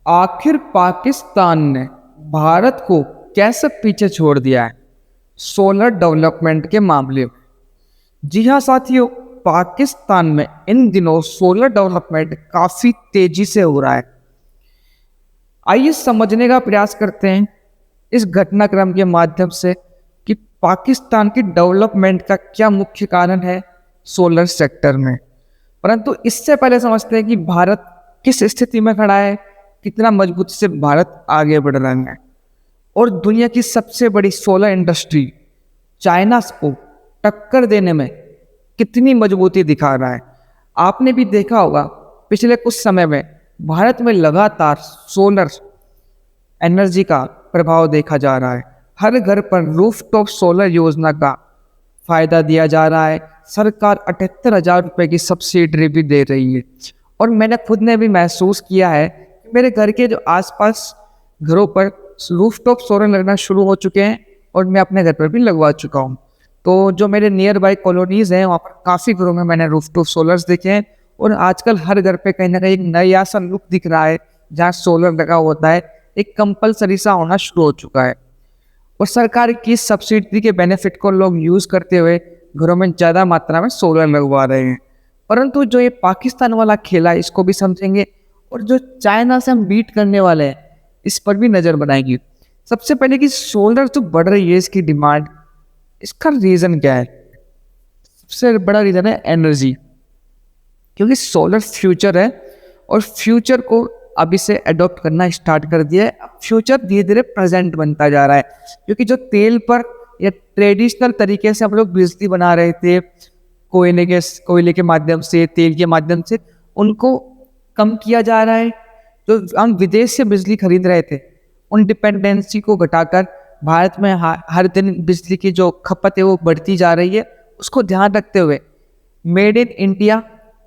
आखिर पाकिस्तान ने भारत को कैसे पीछे छोड़ दिया है सोलर डेवलपमेंट के मामले में। जी हाँ साथियों, पाकिस्तान में इन दिनों सोलर डेवलपमेंट काफी तेजी से हो रहा है। आइए समझने का प्रयास करते हैं इस घटनाक्रम के माध्यम से कि पाकिस्तान की डेवलपमेंट का क्या मुख्य कारण है सोलर सेक्टर में। परंतु इससे पहले समझते हैं कि भारत किस स्थिति में खड़ा है, कितना मजबूती से भारत आगे बढ़ रहा है और दुनिया की सबसे बड़ी सोलर इंडस्ट्री चाइना को टक्कर देने में कितनी मजबूती दिखा रहा है। आपने भी देखा होगा पिछले कुछ समय में भारत में लगातार सोलर एनर्जी का प्रभाव देखा जा रहा है। हर घर पर रूफटॉप सोलर योजना का फायदा दिया जा रहा है। सरकार 78,000 रुपये की सब्सिडी भी दे रही है और मैंने खुद ने भी महसूस किया है कि मेरे घर के जो आसपास घरों पर रूफटॉप सोलर लगना शुरू हो चुके हैं और मैं अपने घर पर भी लगवा चुका हूँ। तो जो मेरे नियर बाई कॉलोनीज़ हैं वहाँ पर काफ़ी घरों में मैंने रूफटॉप सोलर्स देखे हैं और आजकल हर घर पे कहीं ना कहीं एक नया सा लुक दिख रहा है जहाँ सोलर लगा होता है, एक कंपलसरी सा होना शुरू हो चुका है और सरकार की सब्सिडी के बेनिफिट को लोग यूज़ करते हुए घरों में ज़्यादा मात्रा में सोलर लगवा रहे हैं। परंतु जो ये पाकिस्तान वाला खेला है इसको भी समझेंगे और जो चाइना से हम बीट करने वाले हैं इस पर भी नज़र बनाएंगे। सबसे पहले कि सोलर जो बढ़ रही है इसकी डिमांड, इसका रीज़न क्या है? सबसे बड़ा रीज़न है एनर्जी, क्योंकि सोलर फ्यूचर है और फ्यूचर को अभी से अडॉप्ट करना स्टार्ट कर दिया है। अब फ्यूचर धीरे धीरे प्रेजेंट बनता जा रहा है, क्योंकि जो तेल पर या ट्रेडिशनल तरीके से हम लोग बिजली बना रहे थे कोयले के माध्यम से, तेल के माध्यम से, उनको कम किया जा रहा है। जो हम विदेश से बिजली खरीद रहे थे उन डिपेंडेंसी को घटाकर भारत में हर दिन बिजली की जो खपत है वो बढ़ती जा रही है। उसको ध्यान रखते हुए मेड इन इंडिया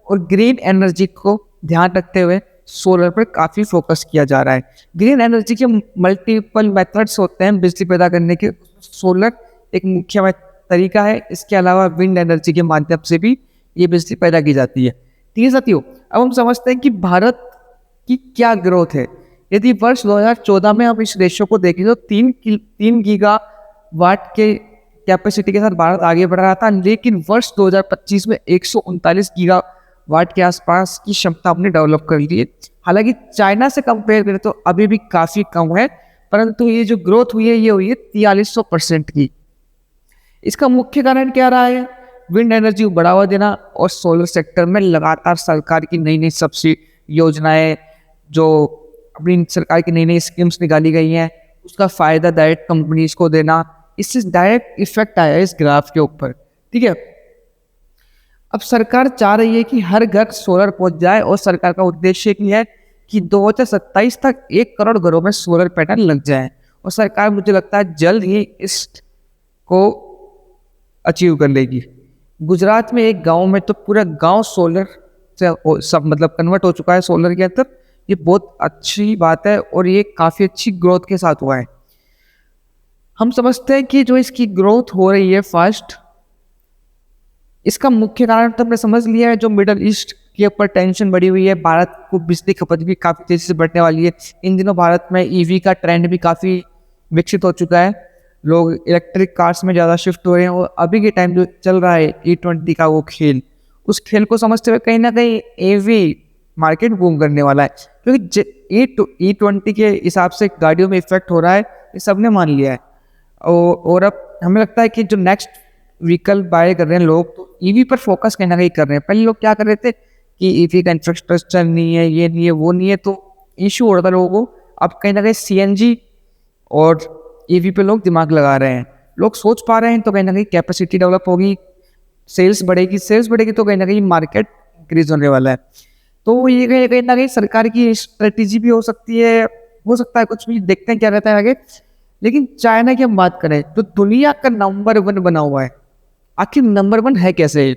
और ग्रीन एनर्जी को ध्यान रखते हुए सोलर पर काफ़ी फोकस किया जा रहा है। ग्रीन एनर्जी के मल्टीपल मेथड्स होते हैं बिजली पैदा करने के, सोलर एक मुख्य तरीका है। इसके अलावा विंड एनर्जी के माध्यम से भी ये बिजली पैदा की जाती है। ठीक है साथियों, अब हम समझते हैं कि भारत की क्या ग्रोथ है। यदि वर्ष 2014 में हम इस रेशो को देखें तो 3 गीगा वाट के कैपेसिटी के साथ भारत आगे बढ़ रहा था, लेकिन वर्ष 2025 में 139 गीगा वाट के आसपास की क्षमता हमने डेवलप कर ली है। हालांकि चाइना से कंपेयर करें तो अभी भी काफ़ी कम है, परंतु ये जो ग्रोथ हुई है ये हुई है 4300% की। इसका मुख्य कारण क्या रहा है? विंड एनर्जी को बढ़ावा देना और सोलर सेक्टर में लगातार सरकार की नई नई सब्सिडी योजनाएं, जो अपनी सरकार की नई नई स्कीम्स निकाली गई हैं उसका फ़ायदा डायरेक्ट कंपनीज को देना, इससे डायरेक्ट इफेक्ट आया है इस ग्राफ के ऊपर। ठीक है, अब सरकार चाह रही है कि हर घर सोलर पहुंच जाए और सरकार का उद्देश्य भी है कि 2027 तक 1 करोड़ घरों में सोलर पैनल लग जाए और सरकार मुझे लगता है जल्द ही इसको अचीव कर लेगी। गुजरात में एक गांव में तो पूरा गांव सोलर से सब मतलब कन्वर्ट हो चुका है सोलर के अंदर। ये बहुत अच्छी बात है और ये काफ़ी अच्छी ग्रोथ के साथ हुआ है। हम समझते हैं कि जो इसकी ग्रोथ हो रही है फास्ट, इसका मुख्य कारण तो हमने समझ लिया है। जो मिडल ईस्ट के ऊपर टेंशन बढ़ी हुई है, भारत को बिजली खपत भी काफ़ी तेज़ी से बढ़ने वाली है। इन दिनों भारत में ईवी का ट्रेंड भी काफ़ी विकसित हो चुका है, लोग इलेक्ट्रिक कार्स में ज़्यादा शिफ्ट हो रहे हैं और अभी के टाइम जो चल रहा है E20 का वो खेल, उस खेल को समझते हुए कहीं ना कहीं EV मार्केट बूम करने वाला है, क्योंकि E20 के हिसाब से गाड़ियों में इफेक्ट हो रहा है, ये सबने मान लिया है। और अब हमें लगता है कि जो नेक्स्ट व्हीकल बाय कर रहे हैं लोग तो ईवी पर फोकस कहीं ना कहीं कर रहे हैं। पहले लोग क्या कर रहे थे कि ईवी का इंफ्रास्ट्रक्चर नहीं है, ये नहीं है, वो नहीं है, तो इशू हो रहा था लोगों को। अब कहीं ना कहीं CNG और ईवी पे लोग दिमाग लगा रहे हैं, लोग सोच पा रहे हैं, तो कहीं ना कहीं कैपेसिटी डेवलप होगी, सेल्स बढ़ेगी तो कहीं ना कहीं मार्केट इंक्रीज होने वाला है। तो ये कहीं ना कहीं सरकार की स्ट्रेटेजी भी हो सकती है, हो सकता है कुछ भी, देखते हैं क्या रहता है आगे। लेकिन चाइना की हम बात करें तो दुनिया का नंबर 1 बना हुआ है। आखिर नंबर 1 है कैसे?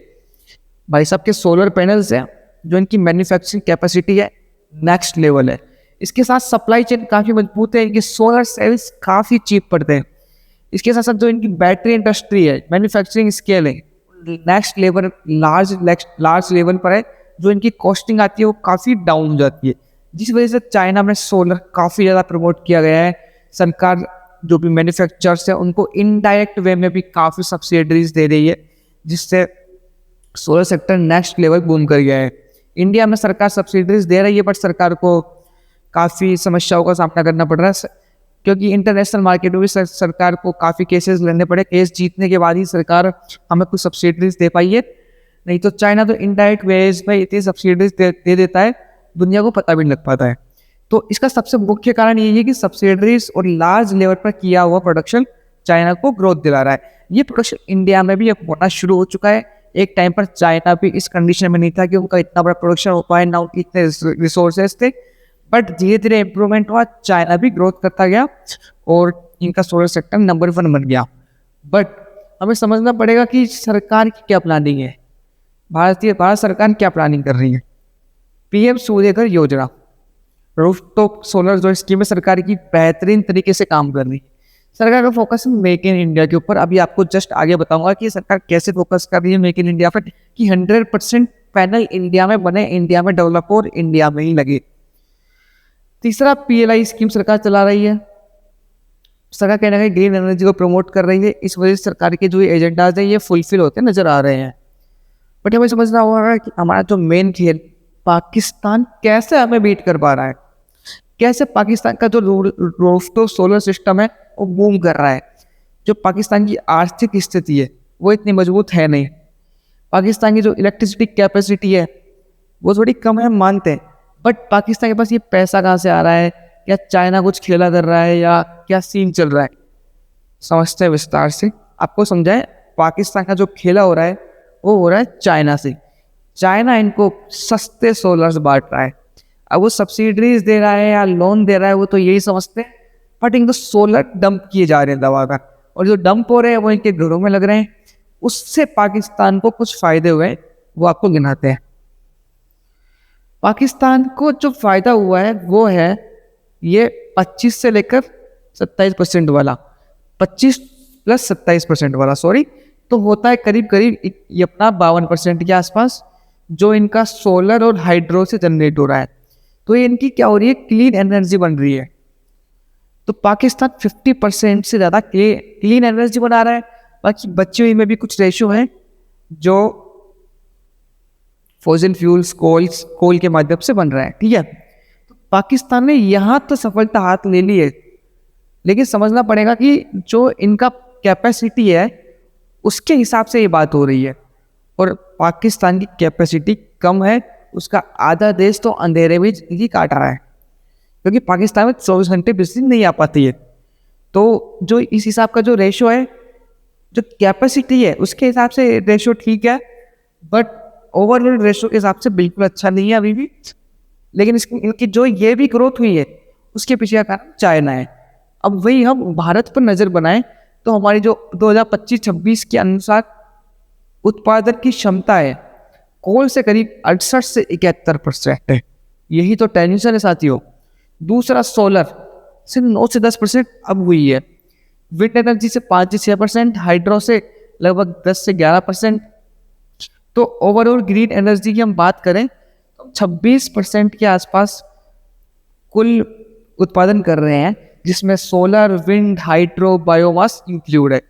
भाई साहब के सोलर पैनल्स हैं, जो इनकी मैन्युफैक्चरिंग कैपेसिटी है नेक्स्ट लेवल है। इसके साथ सप्लाई चेन काफ़ी मजबूत है, इनके सोलर सेल्स काफ़ी चीप पड़ते हैं। इसके साथ साथ जो इनकी बैटरी इंडस्ट्री है, मैन्युफैक्चरिंग स्केल है नेक्स्ट लेवल, लार्ज लेवल पर है। जो इनकी कॉस्टिंग आती है वो काफ़ी डाउन हो जाती है। जिस वजह से चाइना में सोलर काफ़ी ज़्यादा प्रमोट किया गया है। सरकार जो भी मैन्युफैक्चरर्स हैं उनको इनडायरेक्ट वे में भी काफ़ी सब्सिडीज दे रही है, जिससे solar sector next level boom कर गया है। इंडिया में सरकार सब्सिडीज दे रही है, बट सरकार को काफ़ी समस्याओं का सामना करना पड़ रहा है, क्योंकि इंटरनेशनल मार्केट में भी सरकार को काफ़ी केसेस लड़ने पड़े। केस जीतने के बाद ही सरकार हमें कुछ सब्सिडीज दे पाई है, नहीं तो चाइना तो इनडायरेक्ट वेज में इतनी सब्सिडीज दे देता है, दुनिया को पता भी नहीं लग पाता है। तो इसका सबसे मुख्य कारण यही है कि सब्सिडीज और लार्ज लेवल पर किया हुआ प्रोडक्शन चाइना को ग्रोथ दिला रहा है। ये प्रोडक्शन इंडिया में भी अब होना शुरू हो चुका है। एक टाइम पर चाइना भी इस कंडीशन में नहीं था कि उनका इतना बड़ा प्रोडक्शन हो पाए, ना उनके इतने रिसोर्सेज थे, बट धीरे धीरे इम्प्रूवमेंट हुआ, चाइना भी ग्रोथ करता गया और इनका सोलर सेक्टर नंबर 1 बन गया। बट हमें समझना पड़ेगा कि सरकार की क्या प्लानिंग है, भारत सरकार क्या प्लानिंग कर रही है। पीएम सूर्यघर योजना, रूफटॉप सोलर जो स्कीम है सरकार की, बेहतरीन तरीके से काम कर रही है। सरकार का फोकस है मेक इन इंडिया के ऊपर। अभी आपको जस्ट आगे बताऊंगा कि सरकार कैसे फोकस कर रही है मेक इन इंडिया पर, कि 100% पैनल इंडिया में बने, इंडिया में डेवलप हो और इंडिया में ही लगे। तीसरा, पीएलआई स्कीम सरकार चला रही है। सरकार कहना है ग्रीन एनर्जी को प्रमोट कर रही है, इस वजह से सरकार के जो एजेंडाज हैं ये फुलफिल होते नजर आ रहे हैं। बट हमें समझना होगा कि हमारा जो मेन खेल, पाकिस्तान कैसे हमें बीट कर पा रहा है, कैसे पाकिस्तान का जो रूफटॉप सोलर सिस्टम है वो बूम कर रहा है। जो पाकिस्तान की आर्थिक स्थिति है वो इतनी मजबूत है नहीं, पाकिस्तान की जो इलेक्ट्रिसिटी कैपेसिटी है वो थोड़ी कम है, मानते हैं, बट पाकिस्तान के पास ये पैसा कहाँ से आ रहा है? क्या चाइना कुछ खेला कर रहा है या क्या सीन चल रहा है? समझते हैं विस्तार से, आपको समझाएं। पाकिस्तान का जो खेला हो रहा है वो हो रहा है चाइना से। चाइना इनको सस्ते सोलर्स बांट रहा है। अब वो सब्सिडीज दे रहा है या लोन दे रहा है वो तो यही समझते हैं, बट इनको सोलर डंप किए जा रहे हैं दबा कर, और जो डंप हो रहे हैं वो इनके घरों में लग रहे हैं। उससे पाकिस्तान को कुछ फायदे हुए वो आपको गिनाते हैं। पाकिस्तान को जो फायदा हुआ है वो है ये 25 से लेकर 27% वाला, 25 प्लस 27% वाला, सॉरी, तो होता है करीब करीब ये अपना 52% के आसपास, जो इनका सोलर और हाइड्रो से जनरेट हो रहा है। तो ये इनकी क्या हो रही है, क्लीन एनर्जी बन रही है। तो पाकिस्तान 50% से ज़्यादा क्लीन एनर्जी बना रहा है। बाकी बची हुई में भी कुछ रेशो है जो फॉसिल फ्यूल्स, कोल के माध्यम से बन रहा है, ठीक है। तो पाकिस्तान ने यहाँ तो सफलता हाथ ले ली है, लेकिन समझना पड़ेगा कि जो इनका कैपेसिटी है उसके हिसाब से ये बात हो रही है, और पाकिस्तान की कैपेसिटी कम है, उसका आधा देश तो अंधेरे में जिंदगी काट रहा है, क्योंकि पाकिस्तान में 24 घंटे बिजली नहीं आ पाती है। तो जो इस हिसाब का जो रेशो है, जो कैपेसिटी है उसके हिसाब से रेशो ठीक है, बट ओवरऑल रेशो के हिसाब से बिल्कुल अच्छा नहीं है अभी भी। लेकिन इनकी जो ये भी ग्रोथ हुई है उसके पीछे का कारण चाइना है। अब वही हम भारत पर नज़र बनाएं तो हमारी जो 2025-26 के अनुसार उत्पादन की क्षमता है कोल से करीब 68 से 71% है। यही तो टेंशन है साथियों। दूसरा, सोलर सिर्फ 9 से 10% अब हुई है, विंड एनर्जी से 5 से 6%, हाइड्रो से लगभग 10 से 11%। तो ओवरऑल ग्रीन एनर्जी की हम बात करें तो 26% के आसपास कुल उत्पादन कर रहे हैं, जिसमें solar, wind, hydro, biomass include है,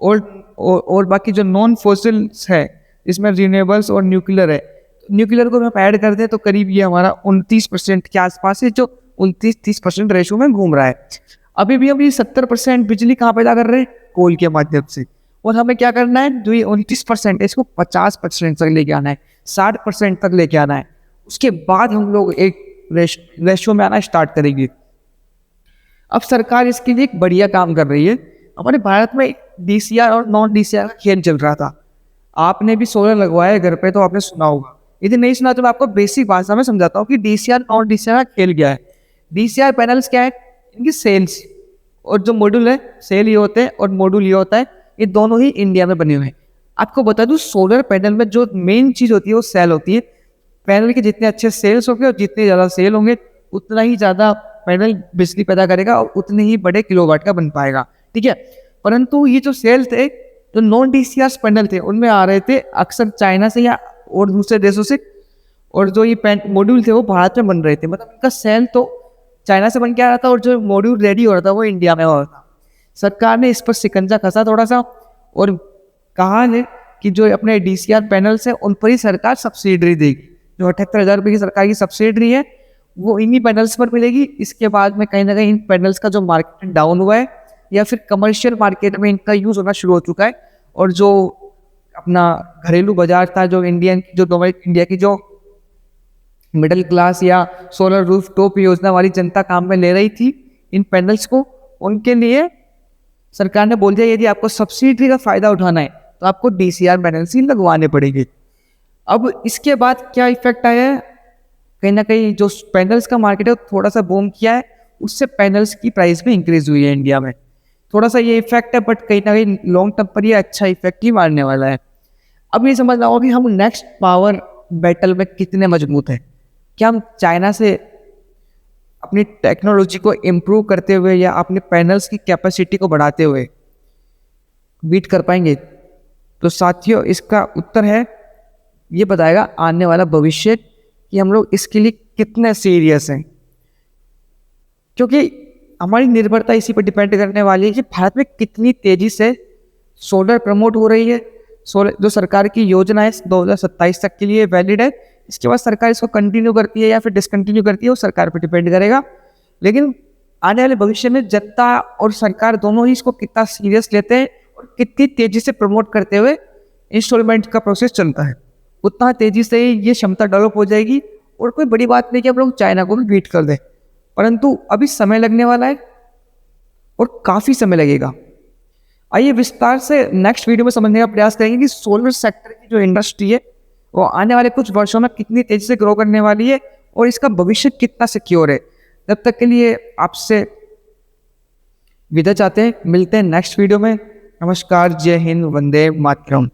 और बाकी जो नॉन फॉसिल्स है इसमें रिन्यूएबल्स और न्यूक्लियर है। न्यूक्लियर को हम ऐड करते हैं तो करीब ये हमारा 29% के आसपास है, जो 29-30% रेशो में घूम रहा है। अभी भी हम ये 70% बिजली कहाँ पैदा कर रहे हैं, कोल के माध्यम से, और हमें क्या करना है, जो ये 29% है इसको 50% तक लेके आना है, 60% तक लेके आना है। उसके बाद हम लोग एक रेशो में आना स्टार्ट करेंगे। अब सरकार इसके लिए एक बढ़िया काम कर रही है। हमारे भारत में DCR और नॉन DCR का खेल चल रहा था। आपने भी सोलर लगवाया घर पे तो आपने सुना होगा, यदि नहीं सुना तो मैं आपको बेसिक भाषा में समझाता हूँ कि DCR नॉन DCR का खेल क्या है। DCR पैनल्स क्या है, इनकी सेल्स और जो मॉड्यूल है, सेल ये होते हैं और मॉड्यूल ये होता है, ये दोनों ही इंडिया में बने हुए हैं। आपको बता दूं, सोलर पैनल में जो मेन चीज़ होती है वो सेल होती है। पैनल के जितने अच्छे सेल्स होंगे और जितने ज़्यादा सेल होंगे उतना ही ज़्यादा पैनल बिजली पैदा करेगा और उतने ही बड़े किलोवाट का बन पाएगा, ठीक है। परंतु ये जो सेल थे, जो नॉन DCR पैनल थे, उनमें आ रहे थे अक्सर चाइना से या और दूसरे देशों से, और जो ये पेन मॉड्यूल थे वो भारत में बन रहे थे, मतलब इनका सेल तो चाइना से बन के आ रहा था और जो मॉड्यूल रेडी हो रहा था वो इंडिया में हो रहा था। सरकार ने इस पर शिकंजा कसा थोड़ा सा और कहा है कि जो अपने DCR पैनल्स है उन पर ही सरकार सब्सिडी देगी। जो 78,000 रुपये की सरकार की सब्सिडी है वो इन्हीं पैनल्स पर मिलेगी। इसके बाद में कहीं ना कहीं इन पैनल्स का जो मार्केट डाउन हुआ है या फिर कमर्शियल मार्केट में इनका यूज़ होना शुरू हो चुका है, और जो अपना घरेलू बाजार था, जो इंडिया की जो मिडिल क्लास या सोलर रूफ टॉप योजना वाली जनता काम में ले रही थी इन पैनल्स को, उनके लिए सरकार ने बोल दिया यदि आपको सब्सिडी का फ़ायदा उठाना है तो आपको DCR पैनल्स ही लगवाने पड़ेंगे। अब इसके बाद क्या इफेक्ट आया है, कहीं ना कहीं जो पैनल्स का मार्केट है थोड़ा सा बूम किया है, उससे पैनल्स की प्राइस भी इंक्रीज हुई है इंडिया में। थोड़ा सा ये इफेक्ट है, बट कहीं ना कहीं लॉन्ग टर्म पर ये अच्छा इफेक्ट ही मारने वाला है। अब ये समझना होगा कि हम नेक्स्ट पावर बैटल में कितने मजबूत हैं। क्या हम चाइना से अपनी टेक्नोलॉजी को इम्प्रूव करते हुए या अपने पैनल्स की कैपेसिटी को बढ़ाते हुए बीट कर पाएंगे? तो साथियों इसका उत्तर है, ये बताएगा आने वाला भविष्य कि हम लोग इसके लिए कितने सीरियस हैं। क्योंकि हमारी निर्भरता इसी पर डिपेंड करने वाली है कि भारत में कितनी तेज़ी से सोलर प्रमोट हो रही है। सोलर जो सरकार की योजना है 2027 तक के लिए वैलिड है। इसके बाद सरकार इसको कंटिन्यू करती है या फिर डिसकंटिन्यू करती है, वो सरकार पर डिपेंड करेगा। लेकिन आने वाले भविष्य में जनता और सरकार दोनों ही इसको कितना सीरियस लेते हैं और कितनी तेज़ी से प्रमोट करते हुए इंस्टॉलमेंट का प्रोसेस चलता है, उतना तेज़ी से ये क्षमता डेवलप हो जाएगी। और कोई बड़ी बात नहीं कि हम लोग चाइना को भी बीट कर दें, परंतु अभी समय लगने वाला है और काफ़ी समय लगेगा। आइए विस्तार से नेक्स्ट वीडियो में समझने का प्रयास करेंगे कि सोलर सेक्टर की जो इंडस्ट्री है वो आने वाले कुछ वर्षों में कितनी तेज़ी से ग्रो करने वाली है और इसका भविष्य कितना सिक्योर है। तब तक के लिए आपसे विदा चाहते हैं, मिलते हैं नेक्स्ट वीडियो में। नमस्कार, जय हिंद, वंदे मातरम।